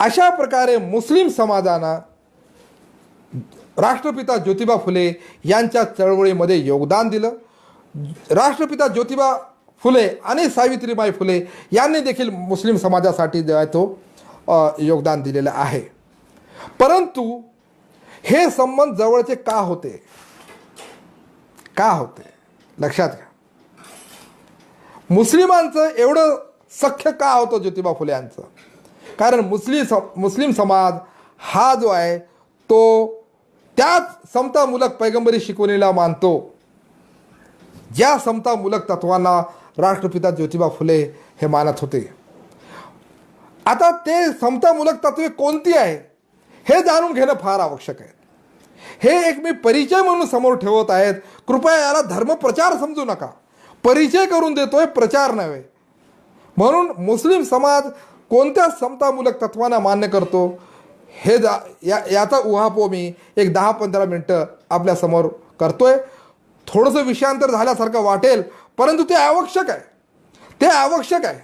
अशा प्रकारे मुस्लिम समाजानं राष्ट्रपिता ज्योतिबा फुले यांच्या चळवळीमध्ये योगदान दिलं. राष्ट्रपिता ज्योतिबा फुले आणि सावित्रीबाई फुले यांनी देखील मुस्लिम समाजासाठी तो योगदान दिलेलं आहे. परंतु हे संबंध जवळचे का होते लक्षात घ्या. मुस्लिमांचं एवढं सख्य का होतं ज्योतिबा फुले यांचं? कारण मुस्लिम समाज हा जो आहे तो त्याच समतामूलक पैगंबरी शिकवणीला मानतो, ज्या समतामूलक तत्वांना राष्ट्रपिता ज्योतिबा फुले हे मानत होते. आता ते समतामूलक तत्वे कोणती आहे हे जाणून घेणं फार आवश्यक आहे. हे एक मी परिचय म्हणून समोर ठेवत आहेत. कृपया याला धर्मप्रचार समजू नका. परिचय करून देतोय, प्रचार नव्हे. म्हणून मुस्लिम समाज कोणत्या समतामूलक तत्वांना मान्य करतो हे याचा उहापोह मी एक 10-15 मिनटं आपल्यासमोर करतोय. थोडंसं विषयांतर झाल्यासारखं वाटेल, परंतु ते आवश्यक आहे.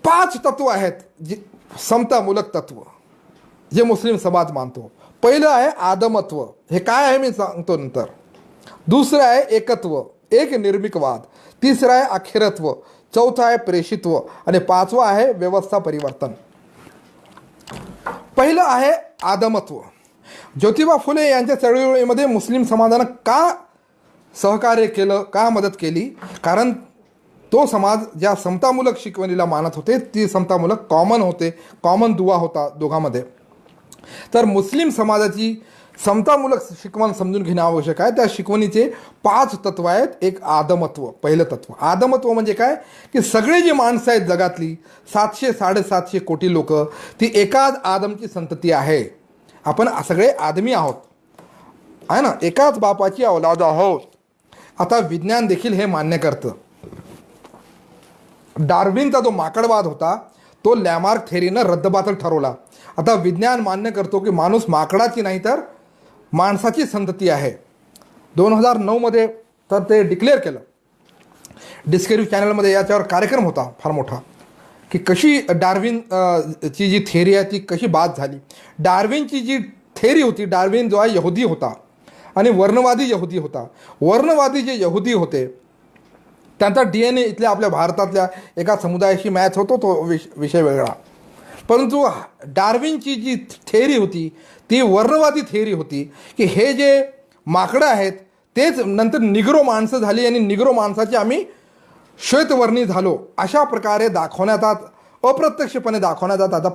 5 तत्व आहेत जी समतामूलक तत्व जे मुस्लिम समाज मानतो. पहिलं आहे आदमत्व. हे काय आहे मी सांगतो नंतर. दुसरं आहे एकत्व, एक निर्मिकवाद. तिसरं आहे अखेरत्व. चौथं आहे प्रेषित्व. आणि 5वं आहे व्यवस्था परिवर्तन. पहिलं आहे आदमत्व. ज्योतिबा फुले यांच्या चळवळीमध्ये मुस्लिम समाजानं का सहकार्य केलं, का मदत केली? कारण तो समाज ज्या समतामूलक शिकवणीला मानत होते ती समतामूलक कॉमन दुवा होता दोघांमध्ये. तर मुस्लिम समाजाची समतामूलक शिकवण समजून घेणं आवश्यक आहे. त्या शिकवणीचे 5 तत्व आहेत. एक आदमत्व. पहिलं तत्व आदमत्व म्हणजे काय की सगळे जी माणसं आहेत जगातली 700-750 कोटी लोक, ती एकाच आदमची संतती आहे. आपण सगळे आदमी आहोत, आहे ना, एकाच बापाची औलाद आहोत. आता विज्ञान देखील हे मान्य करतं. डार्विनचा जो माकडवाद होता तो लॅमार्क थेरीनं रद्दबातल ठरवला. आता विज्ञान मान्य करतो की माणूस माकडाची नाही तर माणसाची संतती आहे. 2009 मध्ये तर ते डिक्लेअर केलं. डिस्कवरी चॅनलमध्ये याच्यावर कार्यक्रम होता फार मोठा की कशी डार्विन ची जी थेरी आहे ती कशी बाद झाली. डार्विनची जी थेरी होती, डार्विन जो आहे यहुदी होता आणि वर्णवादी यहुदी होता. वर्णवादी जे यहुदी होते त्यांचा DNA इथल्या आपल्या भारतातल्या एका समुदायाशी मॅच होतो, तो विषय वेगळा. परंतु डार्विनची जी थेरी होती ती वर्णवादी थेरी होती की हे जे माकडं आहेत तेच नंतर निग्रो माणसं झाली आणि निग्रो माणसाची आम्ही श्वेतवर्णी झालो. अशा प्रकारे दाखवण्याचा, अप्रत्यक्षपणे दाखवण्याचा त्याचा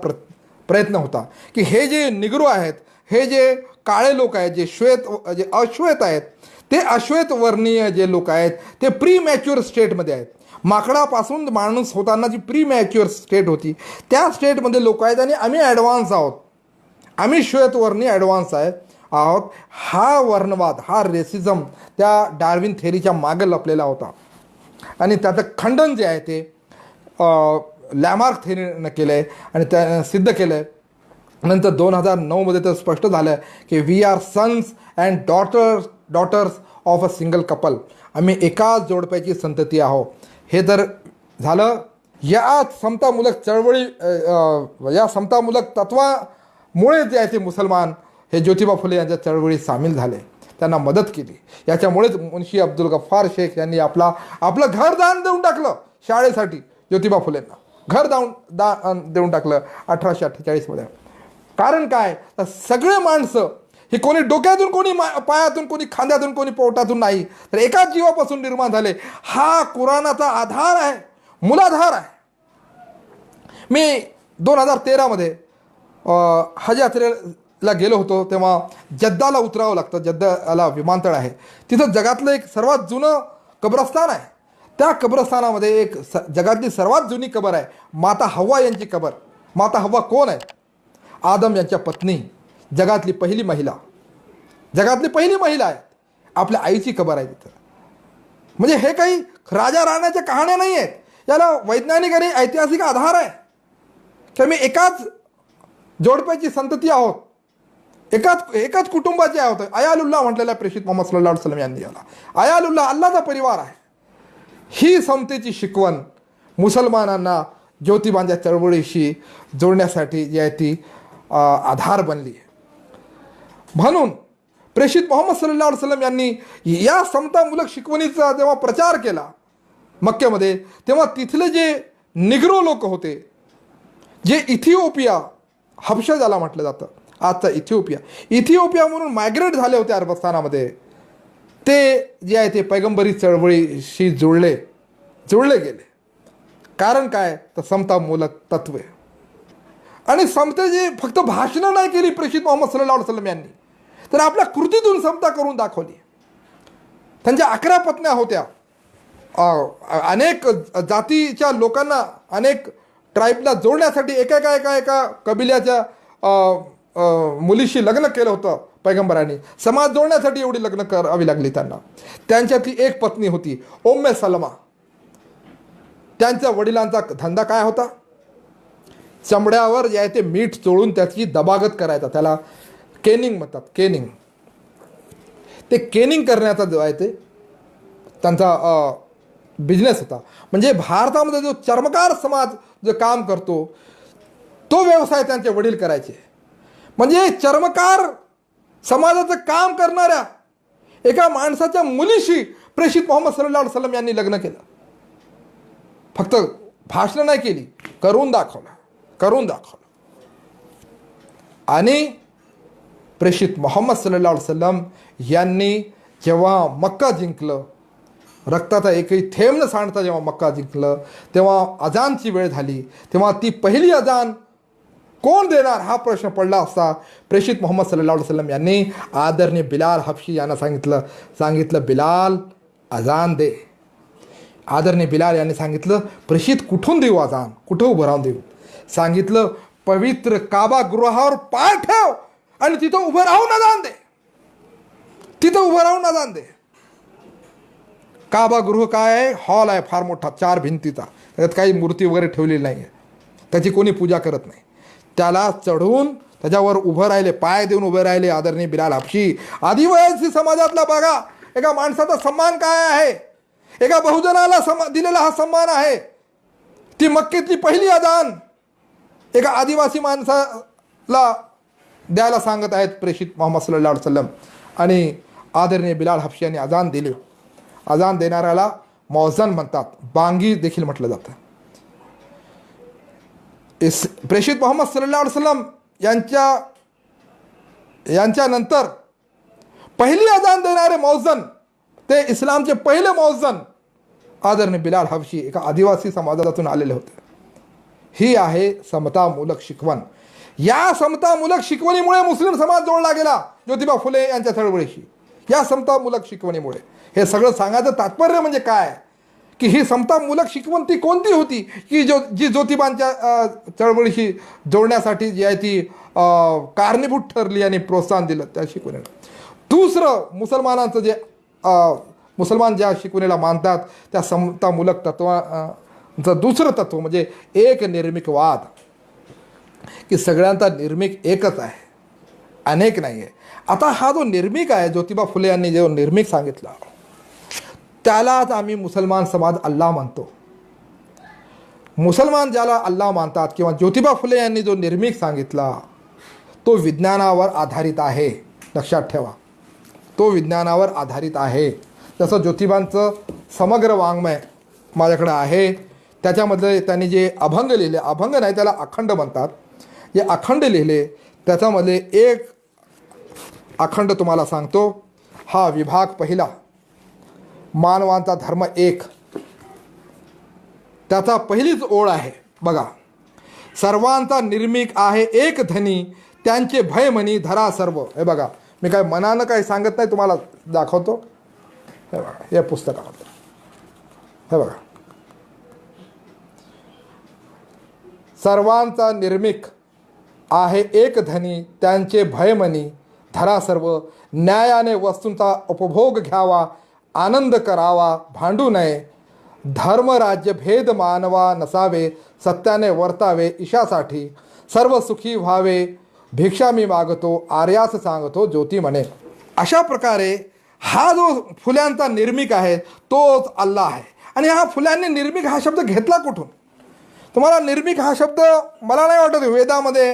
प्रयत्न होता की हे जे निग्रो आहेत, हे जे काळे लोक आहेत, जे अश्वेत आहेत, ते अश्वेतवर्णीय जे लोक आहेत ते प्री मॅच्युअर स्टेटमध्ये आहेत. माकडापासून माणूस होताना जी प्री मॅच्युअर स्टेट होती त्या स्टेटमध्ये लोक आहेत आणि आम्ही ॲडव्हान्स आहोत, आम्ही श्वेतवर्णी ॲडव्हान्स आहोत. हा वर्णवाद, हा रेसिझम त्या डार्विन थेरीच्या मागे लपलेला होता आणि त्याचं खंडन जे आहे ते लॅमार्क थेरीनं केलं आहे आणि त्यानं सिद्ध केलं आहे. नंतर 2009 मध्ये तर स्पष्ट झालं की we are sons and daughters of a single couple. आम्ही एकाच जोडप्याची संतती आहोत. हे जर झालं, या समतामूलक चळवळी, या समतामूलक तत्वामुळे जे आहे ते मुसलमान हे ज्योतिबा फुले यांच्या चळवळीत सामील झाले, त्यांना मदत केली. याच्यामुळेच मुन्शी अब्दुल गफ्फार शेख यांनी आपलं घर दान देऊन टाकलं शाळेसाठी. ज्योतिबा फुलेंना घर देऊन टाकलं 1848 मध्ये. कारण काय तर सगळे माणसं ही कोणी डोक्यातून, कोणी पायातून, कोणी खांद्यातून, कोणी पोटातून नाही, तर एकाच जीवापासून निर्माण झाले. हा कुराणाचा आधार आहे, मूलाधार आहे. मी 2013 मध्ये हज यात्रेला गेलो होतो. तेव्हा जद्दाला उतरावं लागतं. जद्दाला विमानतळ आहे. तिथं जगातलं एक सर्वात जुनं कब्रस्तान आहे. त्या कब्रस्तानामध्ये एक जगातली सर्वात जुनी कबर आहे, माता हव्वा यांची कबर. माता हव्वा कोण आहे? आदम यांच्या पत्नी, जगातली पहिली महिला आहे. आपल्या आईची कबर आहे तिथं. म्हणजे हे काही राजा राण्याच्या कहाण्या नाही आहेत, याला वैज्ञानिक आणि ऐतिहासिक आधार आहे की आम्ही एकाच जोडप्याची संतती आहोत, एकाच कुटुंबाचे आहोत. अयालुल्लाह म्हटलेला प्रेषित मोहम्मद सल्लल्लाहु अलैहि वसल्लम यांनी याला. अयालुल्लाह, अल्लाचा परिवार आहे. ही समतेची शिकवण मुसलमानांना ज्योतिबांच्या चळवळीशी जोडण्यासाठी जी आहे ती आधार बनली. म्हणून प्रेषित मोहम्मद सल्लल्लाहु अलैहि वसल्लम यांनी या समतामूलक शिकवणीचा जेव्हा प्रचार केला मक्क्यामध्ये, तेव्हा तिथले जे निग्रो लोक होते, जे इथिओपिया, हबशा ज्याला म्हटलं जातं आजचा इथिओपिया म्हणून मायग्रेट झाले होते अरबस्थानामध्ये, ते जे आहे ते पैगंबरी चळवळीशी जोडले गेले. कारण काय तर समतामूलक तत्व. आणि समतेची फक्त भाषणं नाही केली प्रेषित मोहम्मद सल्लल्लाहु अलैहि वसल्लम यांनी, तर आपल्या कृतीतून समता करून दाखवली. त्यांच्या 11 पत्न्या होत्या. अनेक जातीच्या लोकांना, अनेक ट्राईबला जोडण्यासाठी एका कबिल्याच्या मुलीशी लग्न केलं होतं पैगंबरांनी. समाज जोडण्यासाठी एवढी लग्न करावी लागली त्यांना. त्यांच्यातली एक पत्नी होती उम्मे सलमा. त्यांच्या वडिलांचा धंदा काय होता? चमड्यावर जे आहे ते मीठ चोळून त्याची दबागत करायचा, त्याला केनिंग म्हणतात. ते केनिंग करण्याचा जो आहे ते त्यांचा बिझनेस होता. म्हणजे भारतामध्ये जो चर्मकार समाज जो काम करतो तो व्यवसाय त्यांचे वडील करायचे. म्हणजे चर्मकार समाजाचं काम करणाऱ्या एका माणसाच्या मुलीशी प्रेषित मोहम्मद सल्लल्लाहु अलैहि वसल्लम यांनी लग्न केलं. फक्त भाषण नाही केली, करून दाखवलं. आणि प्रेषित मोहम्मद सल्लल्लाहु अलैहि वसल्लम यांनी जेव्हा मक्का जिंकलं, रक्ताचा एकही थेंब न सांडता जेव्हा मक्का जिंकलं, तेव्हा अजानची वेळ झाली. तेव्हा ती पहिली अजान कोण देणार हा प्रश्न पडला असता प्रेषित मोहम्मद सल्लल्लाहु अलैहि वसल्लम यांनी आदरणीय बिलाल हबशी यांना सांगितलं बिलाल अजान दे. आदरणीय बिलाल यांनी सांगितलं प्रेषित कुठून देऊ अजान, कुठं उभं राहून देऊ? सांगितलं पवित्र काबा गृहावर पाय ठेव आणि तिथं उभं राहून अजान दे. काबा गृह काय आहे? हॉल आहे फार मोठा, 4 भिंतीचा. त्याच्यात काही मूर्ती वगैरे ठेवलेली नाही आहे, त्याची कोणी पूजा करत नाही. त्याला चढून त्याच्यावर उभं राहिले, पाय देऊन उभे राहिले आदरणीय बिलाल हबशी. आदिवासी समाजातला बघा एका माणसाचा सन्मान काय आहे, एका बहुजनाला दिलेला हा सन्मान आहे. ती मक्केतली पहिली अजान एका आदिवासी माणसाला द्यायला सांगत आहेत प्रेषित मोहम्मद सल्लल्लाहु अलैहि वसल्लम. आणि आदरणीय बिलाल हबशी यांनी अजान दिली. अजान देणाऱ्याला मौझन म्हणतात, बांगी देखील म्हटलं जातं. प्रेषित मोहम्मद सल्लल्लाहु अलैहि वसल्लम यांच्यानंतर पहिली अजान देणारे मौझन, ते इस्लामचे पहिले मौझन आदरणीय बिलाल हबशी एका आदिवासी समाजातून आलेले होते. ही आहे समतामूलक शिकवण. या समतामूलक शिकवणीमुळे मुस्लिम समाज जोडला गेला ज्योतिबा फुले यांच्या चळवळीशी. या समतामूलक शिकवणीमुळे. हे सगळं सांगायचं तात्पर्य म्हणजे काय की ही समतामूलक शिकवण ती कोणती होती की जी ज्योतिबांच्या चळवळीशी जोडण्यासाठी जी आहे ती कारणीभूत ठरली आणि प्रोत्साहन दिलं त्या शिकवणीला. दुसरं, मुसलमानांचं जे मुसलमान ज्या शिकवणीला मानतात त्या समतामूलक तत्वाचं दुसरं तत्व म्हणजे एक निर्मिकवाद, की सगळ्यांचा निर्मिक एकच आहे, अनेक नाही आहे. आता हा जो निर्मिक आहे, ज्योतिबा फुले यांनी जो निर्मिक सांगितला त्यालाच आम्ही मुसलमान समाज अल्लाह मानतो. मुसलमान ज्याला अल्लाह मानतात किंवा ज्योतिबा फुले यांनी जो निर्मिक सांगितला तो विज्ञानावर आधारित आहे. लक्षात ठेवा, तो विज्ञानावर आधारित आहे. जसं ज्योतिबांचं समग्र वाङ्मय माझ्याकडे आहे, त्याच्यामधले त्यांनी जे अभंग लिहिले, अभंग नाही त्याला अखंड म्हणतात, जे अखंड लिहिले त्याच्यामध्ये एक अखंड तुम्हाला सांगतो. हा विभाग पहिला, मानवांचा धर्म एक, त्याचा पहिलीच ओळ आहे बघा. सर्वांचा निर्मिक आहे एक धनी, त्यांचे भय म्हणी धरा सर्व. हे बघा, मी काय मनानं काही सांगत नाही, तुम्हाला दाखवतो. हे बघा, या पुस्तकात हे बघा, सर्वांचा निर्मिक आहे एक धनी, त्यांचे भय म्हणी धरा सर्व. न्यायाने वस्तूंचा उपभोग घ्यावा, आनंद करावा भांडू नये. धर्म राज्य भेद मानवा नसावे, सत्याने वर्तावे ईशासाठी. सर्व सुखी व्हावे भिक्षा मी मागतो, आर्यास सांगतो ज्योती म्हणे. अशा प्रकारे हा जो फुल्यांचा निर्मिक आहे तोच अल्लाह आहे. आणि हा फुल्यांनी निर्मिक हा शब्द घेतला कुठून? तुम्हाला निर्मिक हा शब्द मला नाही वाटत वेदामध्ये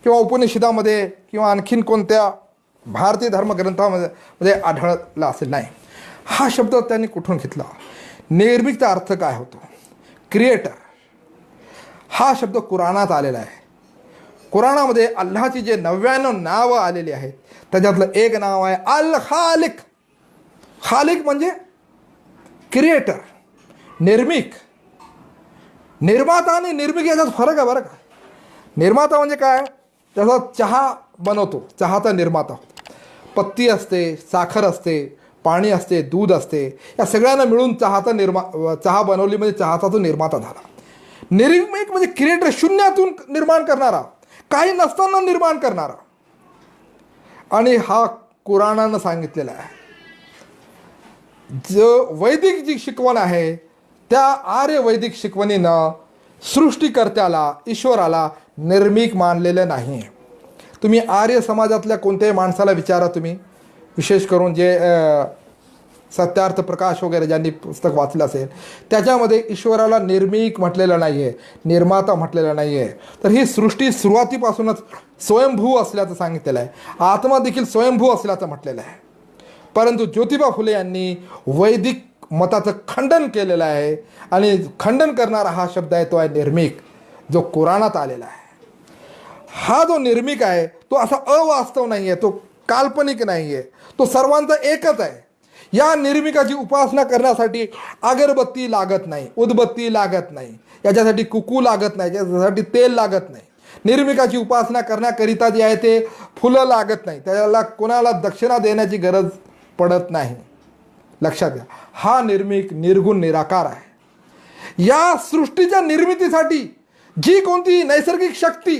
किंवा उपनिषदामध्ये किंवा आणखीन कोणत्या भारतीय धर्मग्रंथामध्ये आढळला असेल. नाही, हा शब्द त्यांनी कुठून घेतला. निर्मिकचा अर्थ काय होतो? क्रिएटर. हा शब्द कुराणात आलेला आहे. कुराणामध्ये अल्लाची जे 99 नावं आलेली आहेत त्याच्यातलं एक नाव आहे अल खालिक. खालिक म्हणजे क्रिएटर, निर्मिक. निर्माता आणि निर्मिक याच्यात फरक आहे बरं का. निर्माता म्हणजे काय? त्याचा चहा बनवतो, चहाचा निर्माता होतो. पत्ती असते, साखर असते, पाणी असते, दूध असते, या सगळ्यांना मिळून चहा बनवली म्हणजे चहाचा तो निर्माता झाला. निर्मिक म्हणजे क्रिएटर, शून्यातून निर्माण करणारा, काही नसताना निर्माण करणारा. आणि हा कुराणानं सांगितलेला आहे. जो वैदिक जी शिकवण आहे त्या आर्य वैदिक शिकवणीनं सृष्टीकर्त्याला, ईश्वराला निर्मिक मानलेलं नाही. तुम्ही आर्य समाजातल्या कोणत्याही माणसाला विचारा, तुम्ही विशेष करून जे सत्यार्थ प्रकाश वगैरे ज्यांनी पुस्तक वाचलं असेल त्याच्यामध्ये ईश्वराला निर्मिक म्हटलेलं नाही आहे, निर्माता म्हटलेलं नाही आहे. तर ही सृष्टी सुरुवातीपासूनच स्वयंभू असल्याचं सांगितलेलं आहे. आत्मा देखील स्वयंभू असल्याचं म्हटलेलं आहे. परंतु ज्योतिबा फुले यांनी वैदिक मताचं खंडन केलेलं आहे आणि खंडन करणारा हा शब्द आहे तो आहे निर्मिक, जो कुराणात आलेला आहे. हा जो निर्मिक आहे तो असा अवास्तव नाही आहे, तो काल्पनिक नाही आहे, तो सर्वांचा एकच आहे. या निर्मिकाची उपासना करण्यासाठी अगरबत्ती लागत नाही, उदबत्ती लागत नाही, याच्यासाठी कुकू लागत नाही, याच्यासाठी तेल लागत नाही. निर्मिकाची उपासना करण्याकरिता जे आहे ते फुलं लागत नाही, त्याला कोणाला दक्षिणा देण्याची गरज पडत नाही. लक्षात घ्या, हा निर्मिक निर्गुण निराकार आहे. या सृष्टीच्या निर्मितीसाठी जी कोणती नैसर्गिक शक्ती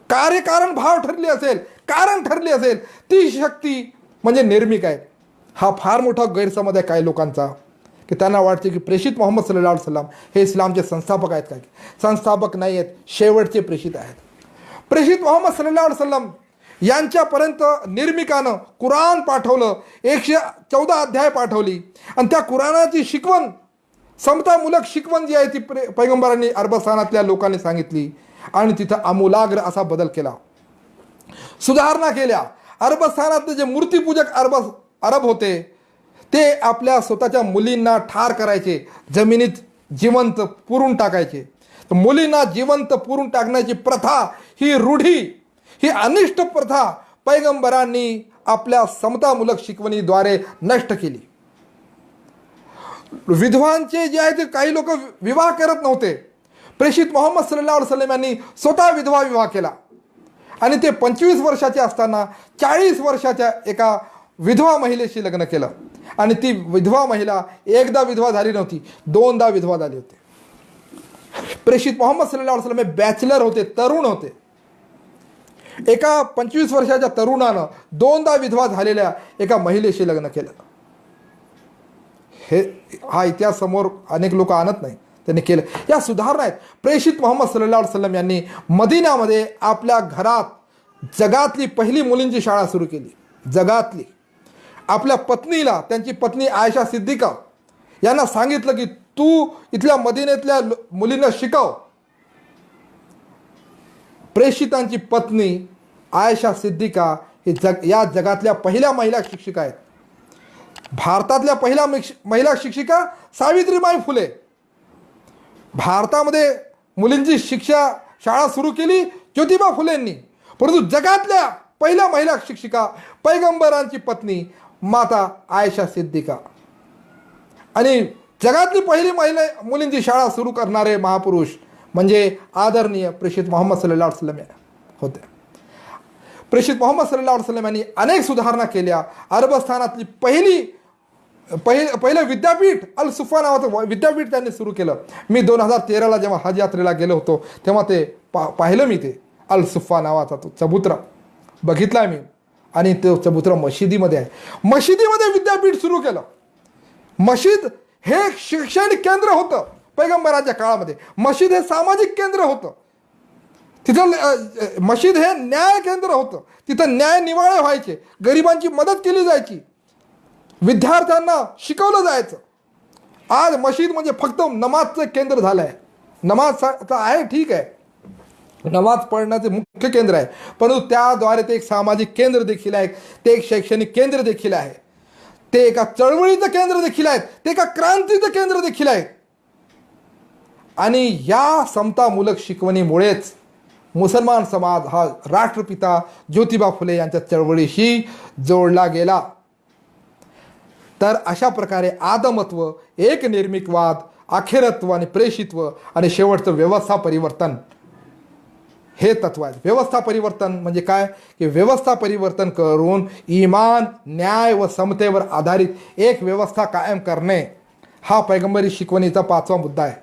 कार्यकारण भाव ठरली असेल, कारण ठरली असेल, ती शक्ती म्हणजे निर्मिक आहे. हा फार मोठा गैरसमज आहे काही लोकांचा, की त्यांना वाटते की प्रेषित मोहम्मद सल्लल्लाहु अलैहि वसल्लम हे इस्लामचे संस्थापक आहेत. काय? संस्थापक नाही आहेत, शेवटचे प्रेषित आहेत. प्रेषित मोहम्मद सल्लल्लाहु अलैहि वसल्लम यांच्यापर्यंत निर्मिकानं कुराण पाठवलं, 114 अध्याय पाठवली आणि त्या कुराणाची शिकवण, समतामूलक शिकवण जी आहे ती पैगंबरांनी अरबस्थानातल्या लोकांनी सांगितली आणि तिथं आमूलाग्र असा बदल केला, सुधारणा केल्या. अरबस्थानातले जे मूर्तीपूजक अरब होते ते आपल्या स्वतःच्या मुलींना ठार करायचे, जमिनीत जिवंत पुरून टाकायचे. तर मुलींना जिवंत पुरून टाकण्याची प्रथा, ही रूढी, ही अनिष्ट प्रथा पैगंबरांनी आपल्या समतामूलक शिकवणीद्वारे नष्ट केली. विधवांचे जे आहे ते काही लोक विवाह करत नव्हते. प्रेषित मोहम्मद सल्लल्लाहु अलैहि वसल्लम यांनी स्वतः विवाह केला आणि ते 25 वर्षाचे असताना 40 वर्षाच्या एका विधवा महिलेशी लग्न केलं आणि ती विधवा महिला एकदा विधवा झाली नव्हती, 2दा विधवा झाली होती. प्रेषित मोहम्मद सल्लल्लाहु अलैहि वसल्लम हे बॅचलर होते, तरुण होते. एका 25 वर्षाच्या तरुणानं 2दा विधवा झालेल्या एका महिलेशी लग्न केलं. हा इतिहास समोर अनेक लोक आणत नाही, त्यांनी केलं. या सुधारणा आहेत. प्रेषित मोहम्मद सल्लल्लाहु अलैहि वसल्लम यांनी मदिनामध्ये आपल्या घरात जगातली पहिली मुलींची शाळा सुरू केली. जगातली. आपल्या पत्नीला, त्यांची पत्नी आयशा सिद्दीका यांना सांगितलं की तू इथल्या मदिनेतल्या मुलींना शिकव. प्रेषितांची पत्नी आयशा सिद्दीका ही या जगातल्या पहिल्या महिला शिक्षिका आहेत. भारतातल्या पहिल्या महिला शिक्षिका सावित्रीबाई फुले. भारतामध्ये मुलींची शाळा सुरू केली ज्योतिबा फुलेंनी. परंतु जगातल्या पहिल्या महिला शिक्षिका पैगंबरांची पत्नी माता आयशा सिद्दीका. आणि जगातली पहिली मुलींची शाळा सुरू करणारे महापुरुष म्हणजे आदरणीय प्रेषित मोहम्मद सल्लल्लाहु अलैहि वसल्लम होते. प्रेषित मोहम्मद सल्लल्लाहु अलैहि वसल्लम यांनी अनेक सुधारणा केल्या. अरबस्थानातली पहिलं विद्यापीठ अल सुफा नावाचं विद्यापीठ त्यांनी सुरू केलं. मी 2013ला जेव्हा हज यात्रेला गेलो होतो तेव्हा ते पाहिलं मी, ते अल सुफा नावाचा तो चबुतरा बघितला मी. आणि तो चबुतरा मशिदीमध्ये आहे. मशिदीमध्ये विद्यापीठ सुरू केलं. मशीद हे शैक्षणिक केंद्र होतं पैगंबराच्या काळामध्ये. मशीद हे सामाजिक केंद्र होतं. तिथं मशीद हे न्याय केंद्र होतं. तिथं न्याय निवाळे व्हायचे, गरिबांची मदत केली जायची, विद्यार्थ्यांना शिकवलं जायचं. आज मशीद म्हणजे फक्त नमाजचं केंद्र झालं आहे. नमाज आहे, ठीक आहे, नमाज पढण्याचे मुख्य केंद्र आहे, परंतु त्याद्वारे ते एक सामाजिक केंद्र देखील आहे, ते एक शैक्षणिक केंद्र देखील आहे, ते एका चळवळीचं केंद्र देखील आहेत, ते एका क्रांतीचं केंद्र देखील आहे. आणि या समतामूलक शिकवणीमुळेच मुसलमान समाज हा राष्ट्रपिता ज्योतिबा फुले यांच्या चळवळीशी जोडला गेला. तर अशा प्रकारे आदमत्व, एकनिर्मिकवाद, अखेरत्व आणि प्रेषित्व आणि शेवटचं व्यवस्था परिवर्तन हे तत्व आहेत. व्यवस्था परिवर्तन म्हणजे काय की व्यवस्था परिवर्तन करून इमान, न्याय व समतेवर आधारित एक व्यवस्था कायम करणे हा पैगंबरी शिकवणीचा 5वा मुद्दा आहे.